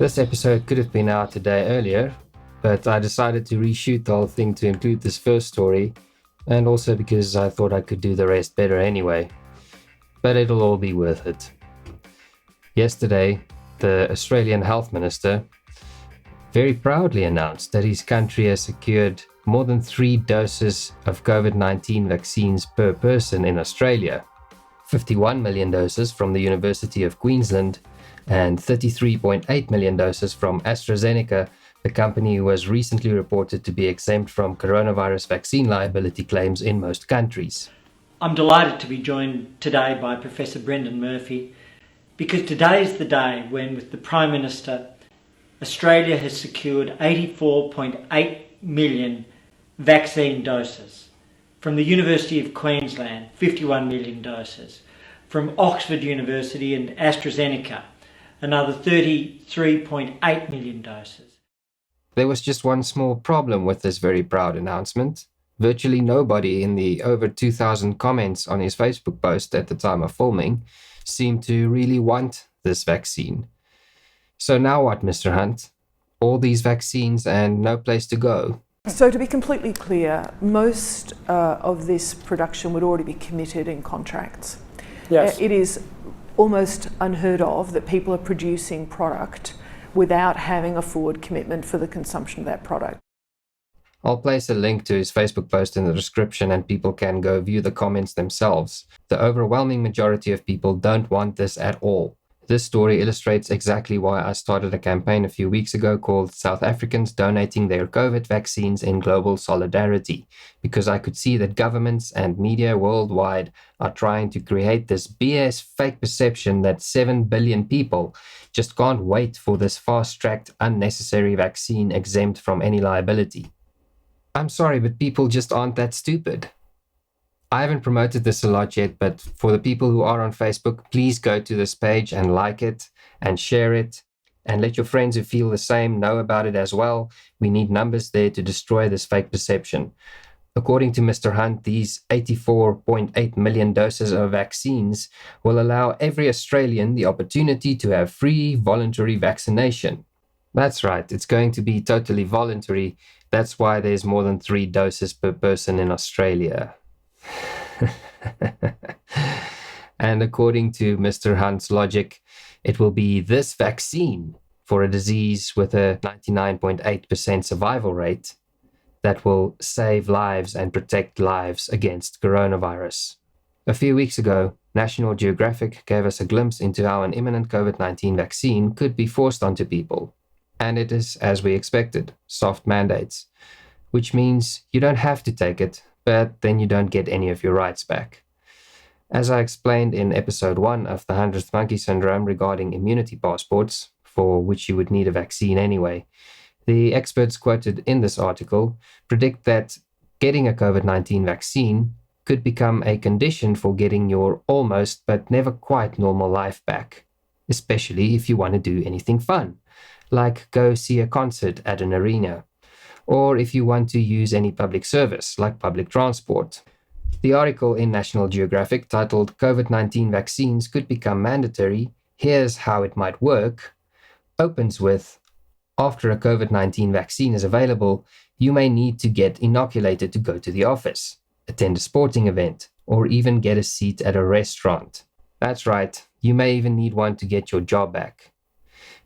This episode could have been out a day earlier, but I decided to reshoot the whole thing to include this first story, and also because I thought I could do the rest better anyway. But it'll all be worth it. Yesterday, the Australian Health Minister very proudly announced that his country has secured more than 3 doses of COVID-19 vaccines per person in Australia. 51 million doses from the University of Queensland and 33.8 million doses from AstraZeneca, the company who was recently reported to be exempt from coronavirus vaccine liability claims in most countries. I'm delighted to be joined today by Professor Brendan Murphy, because today is the day when, with the Prime Minister, Australia has secured 84.8 million vaccine doses. From the University of Queensland, 51 million doses. From Oxford University and AstraZeneca, another 33.8 million doses. There was just one small problem with this very proud announcement. Virtually nobody in the over 2,000 comments on his Facebook post at the time of filming seemed to really want this vaccine. So now what, Mr. Hunt? All these vaccines and no place to go? So to be completely clear, most of this production would already be committed in contracts. Yes. It is almost unheard of that people are producing product without having a forward commitment for the consumption of that product. I'll place a link to his Facebook post in the description and people can go view the comments themselves. The overwhelming majority of people don't want this at all. This story illustrates exactly why I started a campaign a few weeks ago called South Africans Donating Their COVID Vaccines in Global Solidarity, because I could see that governments and media worldwide are trying to create this BS fake perception that 7 billion people just can't wait for this fast-tracked, unnecessary vaccine exempt from any liability. I'm sorry, but people just aren't that stupid. I haven't promoted this a lot yet, but for the people who are on Facebook, please go to this page and like it and share it and let your friends who feel the same know about it as well. We need numbers there to destroy this fake perception. According to Mr. Hunt, these 84.8 million doses of vaccines will allow every Australian the opportunity to have free voluntary vaccination. That's right, it's going to be totally voluntary. That's why there's more than 3 doses per person in Australia. And according to Mr. Hunt's logic, it will be this vaccine for a disease with a 99.8% survival rate that will save lives and protect lives against coronavirus. A few weeks ago, National Geographic gave us a glimpse into how an imminent COVID-19 vaccine could be forced onto people. And it is, as we expected, soft mandates, which means you don't have to take it, but then you don't get any of your rights back. As I explained in episode 1 of the 100th Monkey Syndrome regarding immunity passports, for which you would need a vaccine anyway, the experts quoted in this article predict that getting a COVID-19 vaccine could become a condition for getting your almost but never quite normal life back, especially if you want to do anything fun, like go see a concert at an arena, or if you want to use any public service, like public transport. The article in National Geographic, titled COVID-19 Vaccines Could Become Mandatory, Here's How It Might Work, opens with, after a COVID-19 vaccine is available, you may need to get inoculated to go to the office, attend a sporting event, or even get a seat at a restaurant. That's right, you may even need one to get your job back.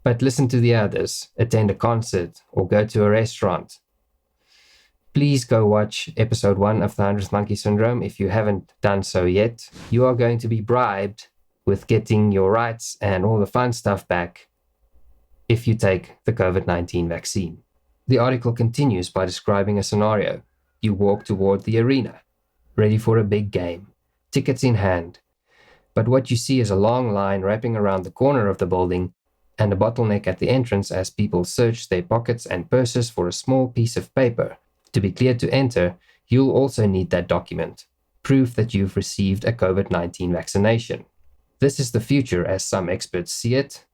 But listen to the others, attend a concert, or go to a restaurant. Please go watch episode 1 of the 100th Monkey Syndrome if you haven't done so yet. You are going to be bribed with getting your rights and all the fun stuff back if you take the COVID-19 vaccine. The article continues by describing a scenario. You walk toward the arena, ready for a big game, tickets in hand. But what you see is a long line wrapping around the corner of the building and a bottleneck at the entrance as people search their pockets and purses for a small piece of paper. To be cleared to enter, you'll also need that document, proof that you've received a COVID-19 vaccination. This is the future as some experts see it,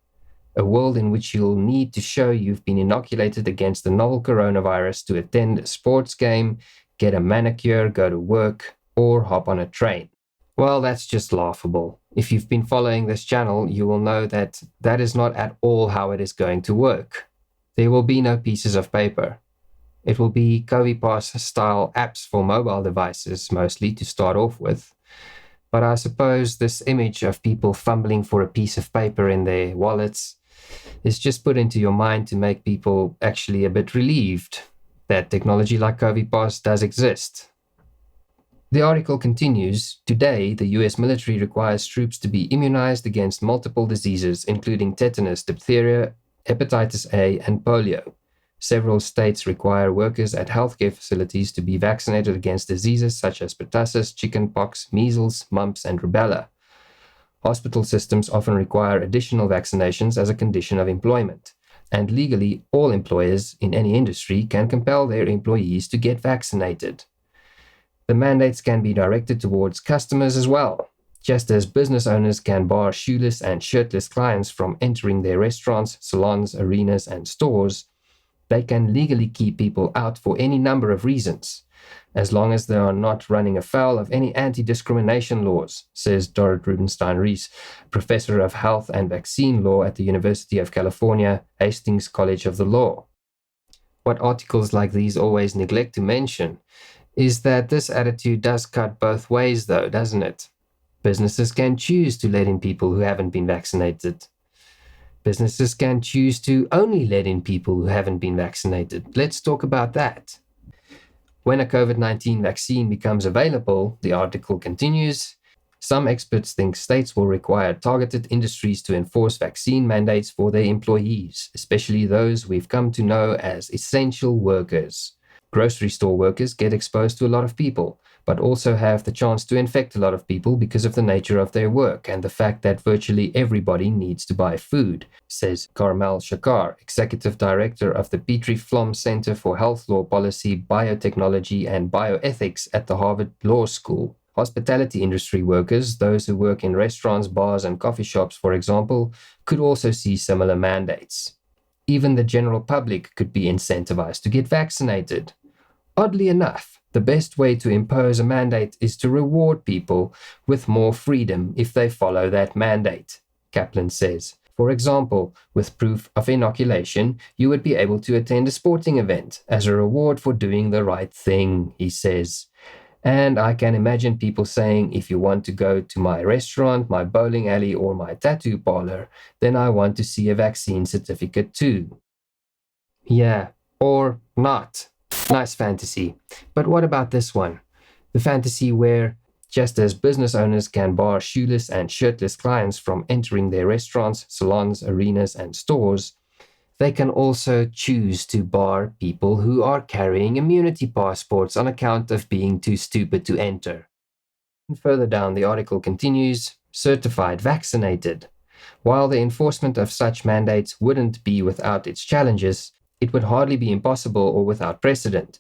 a world in which you'll need to show you've been inoculated against the novel coronavirus to attend a sports game, get a manicure, go to work, or hop on a train. Well, that's just laughable. If you've been following this channel, you will know that that is not at all how it is going to work. There will be no pieces of paper. It will be Covipass style apps for mobile devices, mostly to start off with. But I suppose this image of people fumbling for a piece of paper in their wallets is just put into your mind to make people actually a bit relieved that technology like Covipass does exist. The article continues, today the US military requires troops to be immunized against multiple diseases, including tetanus, diphtheria, hepatitis A, and polio. Several states require workers at healthcare facilities to be vaccinated against diseases such as pertussis, chickenpox, measles, mumps, and rubella. Hospital systems often require additional vaccinations as a condition of employment, and legally, all employers in any industry can compel their employees to get vaccinated. The mandates can be directed towards customers as well. Just as business owners can bar shoeless and shirtless clients from entering their restaurants, salons, arenas, and stores, they can legally keep people out for any number of reasons, as long as they are not running afoul of any anti-discrimination laws, says Dorrit Rubenstein-Rees, professor of health and vaccine law at the University of California, Hastings College of the Law. What articles like these always neglect to mention is that this attitude does cut both ways though, doesn't it? Businesses can choose to let in people who haven't been vaccinated. Businesses can choose to only let in people who haven't been vaccinated. Let's talk about that. When a COVID-19 vaccine becomes available, the article continues, some experts think states will require targeted industries to enforce vaccine mandates for their employees, especially those we've come to know as essential workers. Grocery store workers get exposed to a lot of people, but also have the chance to infect a lot of people because of the nature of their work and the fact that virtually everybody needs to buy food, says Carmel Shakar, Executive Director of the Petrie Flom Center for Health Law Policy, Biotechnology and Bioethics at the Harvard Law School. Hospitality industry workers, those who work in restaurants, bars, and coffee shops, for example, could also see similar mandates. Even the general public could be incentivized to get vaccinated. Oddly enough, the best way to impose a mandate is to reward people with more freedom if they follow that mandate, Kaplan says. For example, with proof of inoculation, you would be able to attend a sporting event as a reward for doing the right thing, he says. And I can imagine people saying, if you want to go to my restaurant, my bowling alley, or my tattoo parlor, then I want to see a vaccine certificate too. Yeah, or not. Nice fantasy. But what about this one? The fantasy where, just as business owners can bar shoeless and shirtless clients from entering their restaurants, salons, arenas, and stores, they can also choose to bar people who are carrying immunity passports on account of being too stupid to enter. And further down, the article continues, certified vaccinated. While the enforcement of such mandates wouldn't be without its challenges, it would hardly be impossible or without precedent.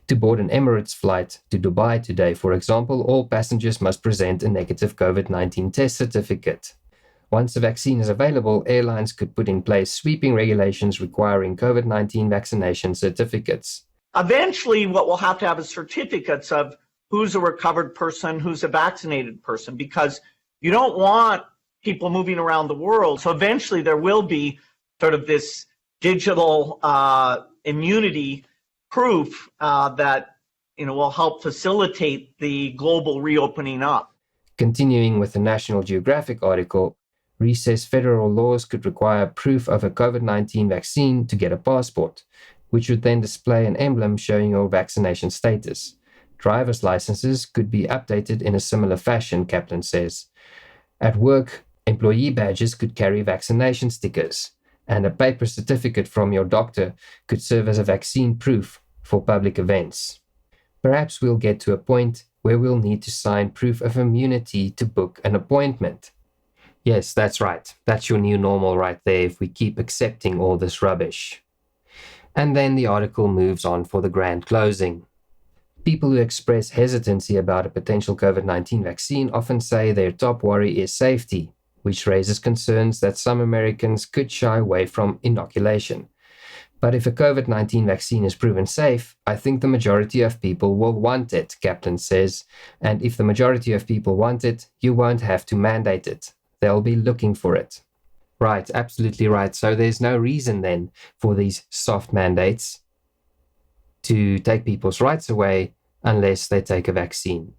To board an Emirates flight to Dubai today, for example, all passengers must present a negative COVID-19 test certificate. Once a vaccine is available, airlines could put in place sweeping regulations requiring COVID-19 vaccination certificates. Eventually, what we'll have to have is certificates of who's a recovered person, who's a vaccinated person, because you don't want people moving around the world. So eventually there will be sort of this digital immunity proof that will help facilitate the global reopening up. Continuing with the National Geographic article, Rees says federal laws could require proof of a COVID-19 vaccine to get a passport, which would then display an emblem showing your vaccination status. Driver's licenses could be updated in a similar fashion, Kaplan says. At work, employee badges could carry vaccination stickers, and a paper certificate from your doctor could serve as a vaccine proof for public events. Perhaps we'll get to a point where we'll need to sign proof of immunity to book an appointment. Yes, that's right. That's your new normal right there if we keep accepting all this rubbish. And then the article moves on for the grand closing. People who express hesitancy about a potential COVID-19 vaccine often say their top worry is safety, which raises concerns that some Americans could shy away from inoculation. But if a COVID-19 vaccine is proven safe, I think the majority of people will want it, Kaplan says. And if the majority of people want it, you won't have to mandate it. They'll be looking for it. Right, absolutely right. So there's no reason then for these soft mandates to take people's rights away unless they take a vaccine.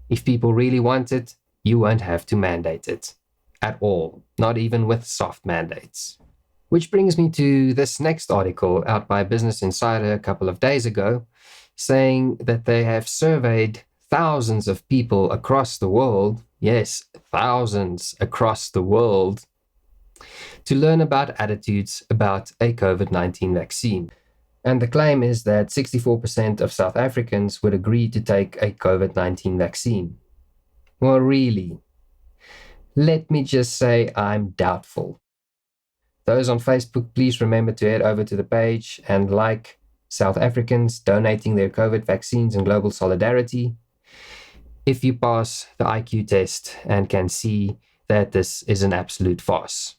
If people really want it, you won't have to mandate it at all, not even with soft mandates. Which brings me to this next article out by Business Insider a couple of days ago, saying that they have surveyed thousands of people across the world, yes, thousands across the world, to learn about attitudes about a COVID-19 vaccine. And the claim is that 64% of South Africans would agree to take a COVID-19 vaccine. Well, really? Let me just say I'm doubtful. Those on Facebook, please remember to head over to the page and like South Africans donating their COVID vaccines in global solidarity. If you pass the IQ test and can see that this is an absolute farce.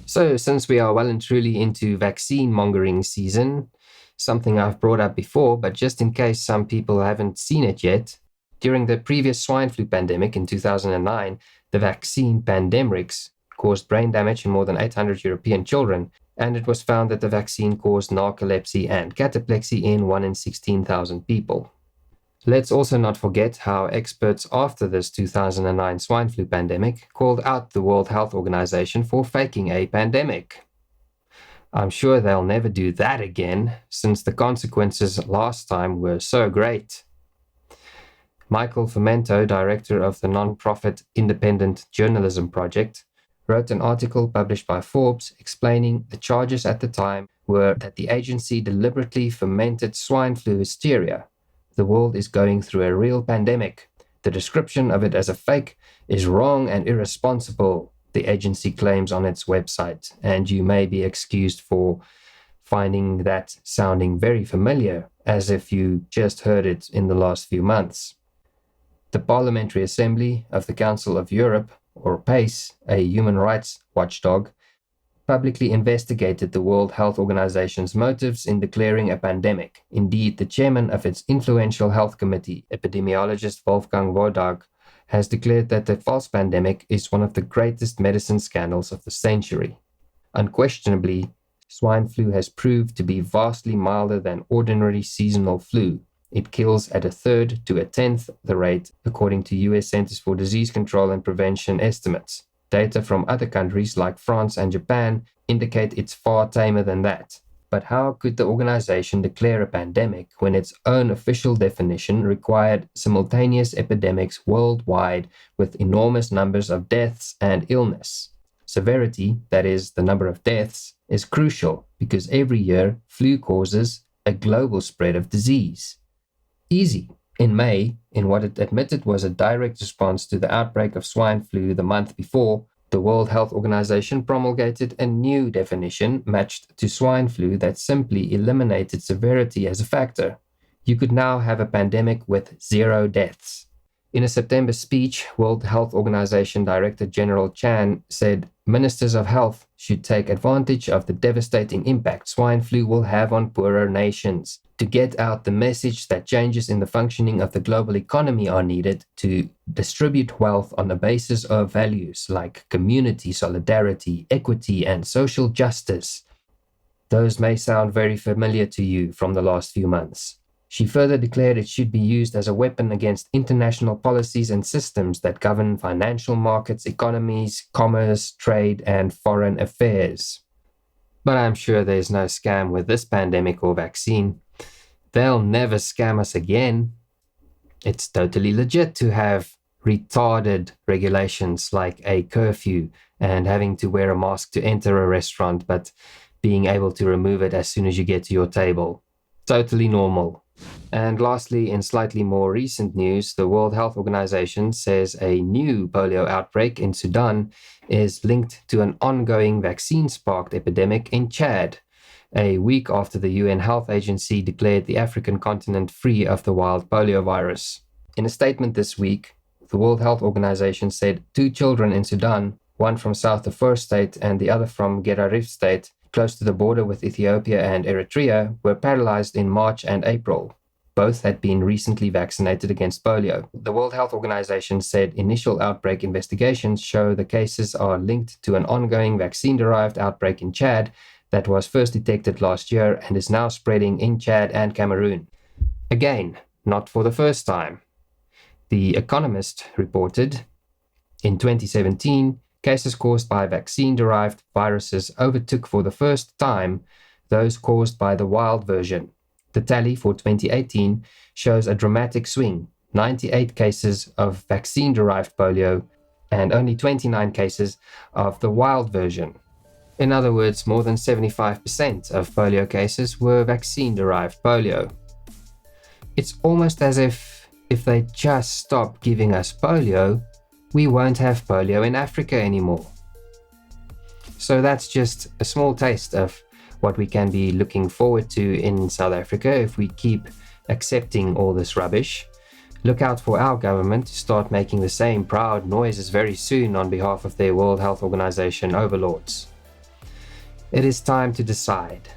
So, since we are well and truly into vaccine mongering season, something I've brought up before, but just in case some people haven't seen it yet, during the previous swine flu pandemic in 2009, the vaccine Pandemrix caused brain damage in more than 800 European children, and it was found that the vaccine caused narcolepsy and cataplexy in 1 in 16,000 people. Let's also not forget how experts after this 2009 swine flu pandemic called out the World Health Organization for faking a pandemic. I'm sure they'll never do that again, since the consequences last time were so great. Michael Fomento, director of the non-profit Independent Journalism Project, wrote an article published by Forbes explaining the charges at the time were that the agency deliberately fomented swine flu hysteria. The world is going through a real pandemic. The description of it as a fake is wrong and irresponsible, the agency claims on its website, and you may be excused for finding that sounding very familiar, as if you just heard it in the last few months. The Parliamentary Assembly of the Council of Europe, or PACE, a human rights watchdog, publicly investigated the World Health Organization's motives in declaring a pandemic. Indeed, the chairman of its influential health committee, epidemiologist Wolfgang Wodarg, has declared that the false pandemic is one of the greatest medicine scandals of the century. Unquestionably, swine flu has proved to be vastly milder than ordinary seasonal flu. It kills at 1/3 to 1/10 the rate, according to US Centers for Disease Control and Prevention estimates. Data from other countries like France and Japan indicate it's far tamer than that. But how could the organization declare a pandemic when its own official definition required simultaneous epidemics worldwide with enormous numbers of deaths and illness? Severity, that is, the number of deaths, is crucial because every year flu causes a global spread of disease. Easy. In May, in what it admitted was a direct response to the outbreak of swine flu the month before, the World Health Organization promulgated a new definition matched to swine flu that simply eliminated severity as a factor. You could now have a pandemic with 0 deaths. In a September speech, World Health Organization Director General Chan said ministers of health should take advantage of the devastating impact swine flu will have on poorer nations to get out the message that changes in the functioning of the global economy are needed to distribute wealth on the basis of values like community, solidarity, equity, and social justice. Those may sound very familiar to you from the last few months. She further declared it should be used as a weapon against international policies and systems that govern financial markets, economies, commerce, trade, and foreign affairs. But I'm sure there's no scam with this pandemic or vaccine. They'll never scam us again. It's totally legit to have retarded regulations like a curfew and having to wear a mask to enter a restaurant, but being able to remove it as soon as you get to your table. Totally normal. And lastly, in slightly more recent news, the World Health Organization says a new polio outbreak in Sudan is linked to an ongoing vaccine-sparked epidemic in Chad, a week after the UN Health Agency declared the African continent free of the wild polio virus. In a statement this week, the World Health Organization said 2 children in Sudan, one from South Darfur State and the other from Gedaref State, close to the border with Ethiopia and Eritrea, were paralyzed in March and April. Both had been recently vaccinated against polio. The World Health Organization said initial outbreak investigations show the cases are linked to an ongoing vaccine-derived outbreak in Chad that was first detected last year and is now spreading in Chad and Cameroon. Again, not for the first time. The Economist reported, in 2017, cases caused by vaccine-derived viruses overtook for the first time those caused by the wild version. The tally for 2018 shows a dramatic swing, 98 cases of vaccine-derived polio and only 29 cases of the wild version. In other words, more than 75% of polio cases were vaccine-derived polio. It's almost as if they just stop giving us polio, we won't have polio in Africa anymore. So that's just a small taste of what we can be looking forward to in South Africa if we keep accepting all this rubbish. Look out for our government to start making the same proud noises very soon on behalf of their World Health Organization overlords. It is time to decide.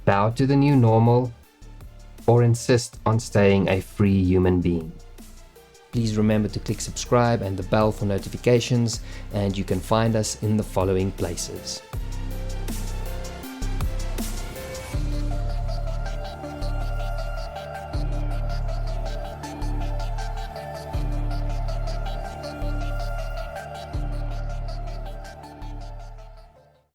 Bow to the new normal or insist on staying a free human being. Please remember to click subscribe and the bell for notifications, and you can find us in the following places.